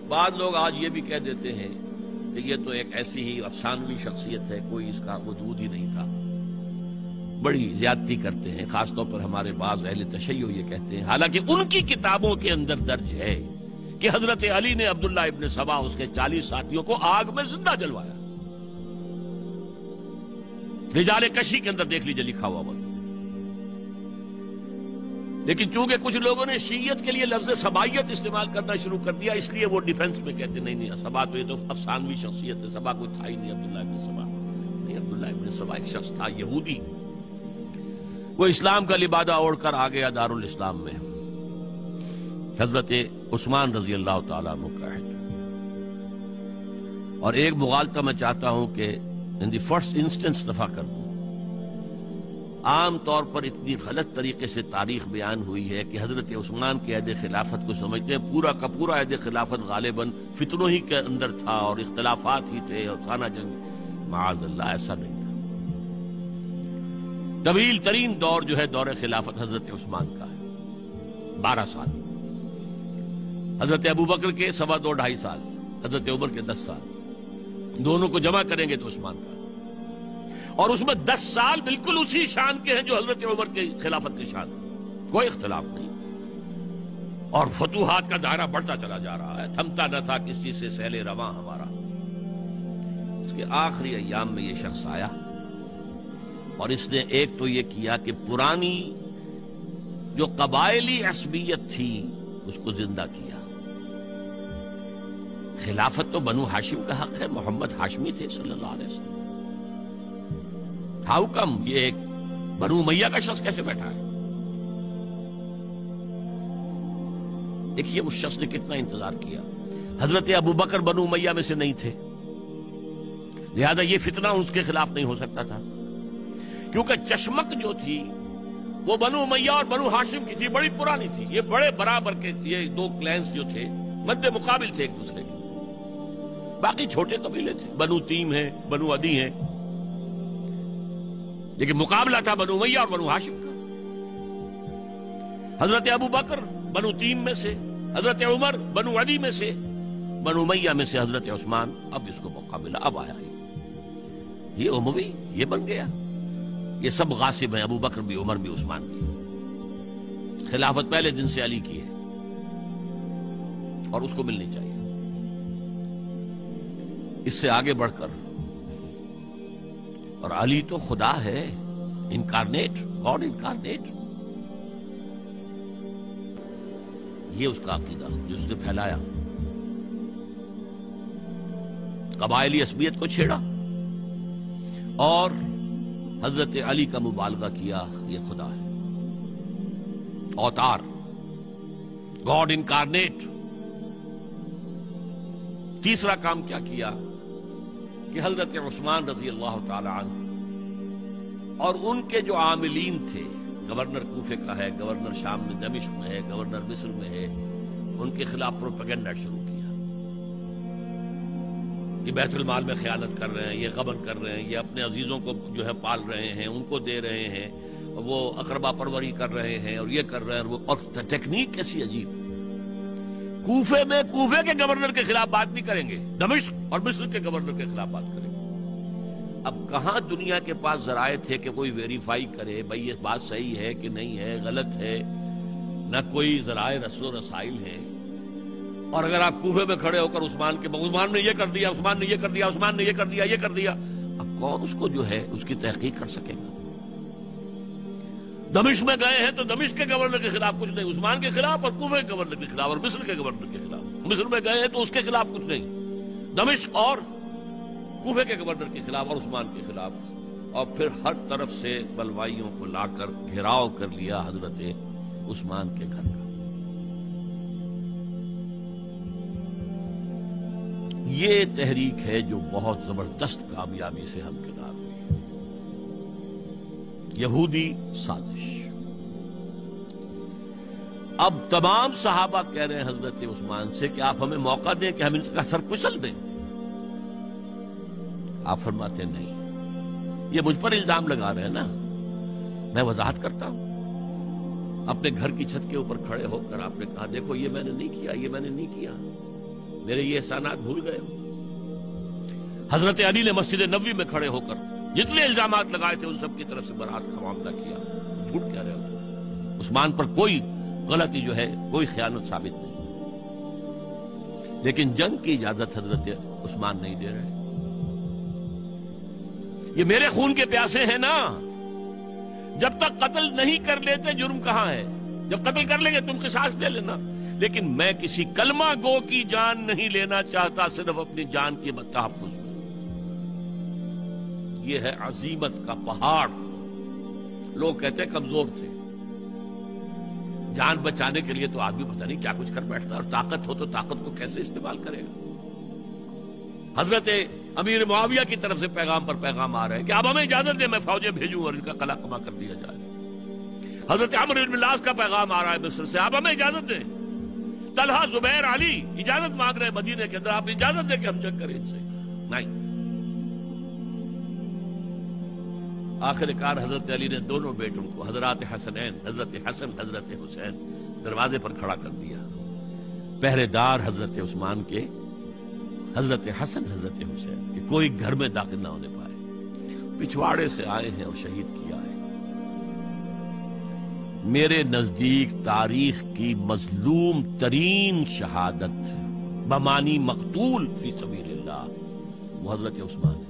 بعض لوگ آج یہ بھی کہہ دیتے ہیں کہ یہ تو ایک ایسی ہی افسانوی شخصیت ہے، کوئی اس کا وجود ہی نہیں تھا. بڑی زیادتی کرتے ہیں، خاص طور پر ہمارے بعض اہل تشیع یہ کہتے ہیں، حالانکہ ان کی کتابوں کے اندر درج ہے کہ حضرت علی نے عبداللہ ابن سبا اس کے 40 ساتھیوں کو آگ میں زندہ جلوایا. رجال کشی کے اندر دیکھ لیجیے لکھا ہوا وہ. لیکن چونکہ کچھ لوگوں نے شیعت کے لیے لفظ سبائیت استعمال کرنا شروع کر دیا، اس لیے وہ ڈیفنس میں کہتے نہیں سبا تو یہ تو افسانوی شخصیت ہے، سبا کوئی تھا ہی نہیں عبداللہ ابن سبا. نہیں، عبداللہ ابن سبا ایک شخص تھا یہودی، وہ اسلام کا لبادہ اوڑھ کر آ گیا دارالاسلام میں. حضرت عثمان رضی اللہ تعالیٰ عنہ کا عہد. اور ایک مغالطہ میں چاہتا ہوں کہ ان دی فرسٹ انسٹنس دفع کر دوں. عام طور پر اتنی غلط طریقے سے تاریخ بیان ہوئی ہے کہ حضرت عثمان کے عہد خلافت کو سمجھتے ہیں پورا کا پورا عہد خلافت غالباً فتنوں ہی کے اندر تھا اور اختلافات ہی تھے اور خانہ جنگ. معاذ اللہ، ایسا نہیں تھا. طویل ترین دور جو ہے دور خلافت حضرت عثمان کا ہے، 12 سال. حضرت ابوبکر کے 2.5 سال، حضرت عمر کے 10 سال، دونوں کو جمع کریں گے تو عثمان کا. اور اس میں 10 سال بالکل اسی شان کے ہیں جو حضرت عمر کے خلافت کے شان، کوئی اختلاف نہیں. اور فتوحات کا دائرہ بڑھتا چلا جا رہا ہے، تھمتا نہ تھا کس چیز سے سیل رواں ہمارا. اس کے آخری ایام میں یہ شخص آیا اور اس نے ایک تو یہ کیا کہ پرانی جو قبائلی عصبیت تھی اس کو زندہ کیا. خلافت تو بنو ہاشم کا حق ہے، محمد ہاشمی تھے صلی اللہ علیہ وسلم. ہاؤ کم یہ ایک بنو امیہ کا شخص کیسے بیٹھا ہے؟ دیکھیے اس شخص نے کتنا انتظار کیا. حضرت ابوبکر بنو امیہ میں سے نہیں تھے، لہذا یہ فتنہ اس کے خلاف نہیں ہو سکتا تھا، کیونکہ چشمک جو تھی وہ بنو امیہ اور بنو ہاشم کی تھی، بڑی پرانی تھی. یہ بڑے برابر کے یہ دو کلینز جو تھے مد مقابل تھے ایک دوسرے کے. باقی چھوٹے قبیلے تھے، بنو تیم ہیں، بنو عدی ہیں، لیکن مقابلہ تھا بنو امیہ اور بنو ہاشم کا. حضرت ابوبکر بنو تیم میں سے، حضرت عمر بنو عدی میں سے، بنو امیہ میں سے حضرت عثمان. اب اس کو موقع ملا، اب آیا یہ اموی، یہ بن گیا. یہ سب غاصب ہیں، ابوبکر بھی، عمر بھی، عثمان بھی. خلافت پہلے دن سے علی کی ہے اور اس کو ملنی چاہیے. اس سے آگے بڑھ کر، اور علی تو خدا ہے، انکارنیٹ، گاڈ انکارنیٹ. یہ اس کا عقیدہ جو اس نے پھیلایا، قبائلی عصبیت کو چھیڑا اور حضرت علی کا مبالغہ کیا یہ خدا ہے، اوتار، گاڈ انکارنیٹ. تیسرا کام کیا کیا کہ حضرت عثمان رضی اللہ تعالی عنہ اور ان کے جو عاملین تھے، گورنر کوفے کا ہے، گورنر شام میں دمشق میں ہے، گورنر مصر میں ہے، ان کے خلاف پروپیگنڈا شروع کیا. یہ بیت المال میں خیانت کر رہے ہیں، یہ غبن کر رہے ہیں، یہ اپنے عزیزوں کو جو ہے پال رہے ہیں، ان کو دے رہے ہیں، وہ اقربا پروری کر رہے ہیں اور یہ کر رہے ہیں. اور ٹیکنیک کیسی عجیب. کوفے میں کوفے کے گورنر کے خلاف بات نہیں کریں گے، دمشق اور مصر کے گورنر کے خلاف بات کریں گے. اب کہاں دنیا کے پاس ذرائع تھے کہ کوئی ویریفائی کرے بھئی یہ بات صحیح ہے کہ نہیں ہے، غلط ہے؟ نہ کوئی ذرائع رسل و رسائل ہیں. اور اگر آپ کوفے میں کھڑے ہو کر عثمان نے یہ کر دیا، عثمان نے یہ کر دیا، عثمان نے یہ کر دیا، یہ کر دیا، اب کون اس کو جو ہے اس کی تحقیق کر سکے گا؟ دمشق میں گئے ہیں تو دمشق کے گورنر کے خلاف کچھ نہیں، عثمان کے خلاف، اور کوفے کے گورنر کے خلاف اور مصر کے گورنر کے خلاف. مصر میں گئے ہیں تو اس کے خلاف کچھ نہیں، دمشق اور کوفے کے گورنر کے خلاف اور عثمان کے خلاف. اور پھر ہر طرف سے بلوائیوں کو لا کر گھیراؤ کر لیا حضرت عثمان کے گھر کا. یہ تحریک ہے جو بہت زبردست کامیابی سے ہمکنار ہوئی. یہودی سازش. اب تمام صحابہ کہہ رہے ہیں حضرت عثمان سے کہ آپ ہمیں موقع دیں کہ ہم ان کا سر کچل دیں. آپ فرماتے نہیں، یہ مجھ پر الزام لگا رہے ہیں نا، میں وضاحت کرتا ہوں. اپنے گھر کی چھت کے اوپر کھڑے ہو کر آپ نے کہا دیکھو یہ میں نے نہیں کیا، یہ میں نے نہیں کیا. میرے یہ احسانات بھول گئے ہو؟ حضرت علی نے مسجد نبوی میں کھڑے ہو کر جتنے الزامات لگائے تھے ان سب کی طرف سے برات کا معاملہ کیا. جھوٹ کہہ رہے ہو. عثمان پر کوئی غلطی جو ہے، کوئی خیانت ثابت نہیں، لیکن جنگ کی اجازت حضرت عثمان نہیں دے رہے. یہ میرے خون کے پیاسے ہیں نا، جب تک قتل نہیں کر لیتے جرم کہاں ہے؟ جب قتل کر لیں گے تم قصاص دے لینا. لیکن میں کسی کلمہ گو کی جان نہیں لینا چاہتا، صرف اپنی جان کے تحفظ میں. یہ ہے عزیمت کا پہاڑ. لوگ کہتے ہیں کمزور تھے. جان بچانے کے لیے تو آدمی پتہ نہیں کیا کچھ کر بیٹھتا، اور طاقت ہو تو طاقت کو کیسے استعمال کرے گا. حضرت امیر معاویہ کی طرف سے پیغام پر پیغام آ رہے ہیں کہ اب ہمیں اجازت دیں، میں فوجیں بھیجوں اور ان کا قلع کما کر دیا جائے. حضرت عمرو بن العاص کا پیغام آ رہا ہے مصر سے، اب ہمیں اجازت دیں. طلحہ، زبیر، علی اجازت مانگ رہے ہیں مدینے کے اندر، آپ اجازت دیں کہ ہم جنگ کریں ان سے. نہیں. آخر کار حضرت علی نے دونوں بیٹوں کو، حضرات حسنین، حضرت حسن، حضرت حسین، دروازے پر کھڑا کر دیا. پہرے دار حضرت عثمان کے، حضرت حسن، حضرت حسین کہ کوئی گھر میں داخل نہ ہونے پائے. پچھواڑے سے آئے ہیں اور شہید کیا ہے. میرے نزدیک تاریخ کی مظلوم ترین شہادت بمانی مقتول فی سبیل اللہ وہ حضرت عثمان ہے.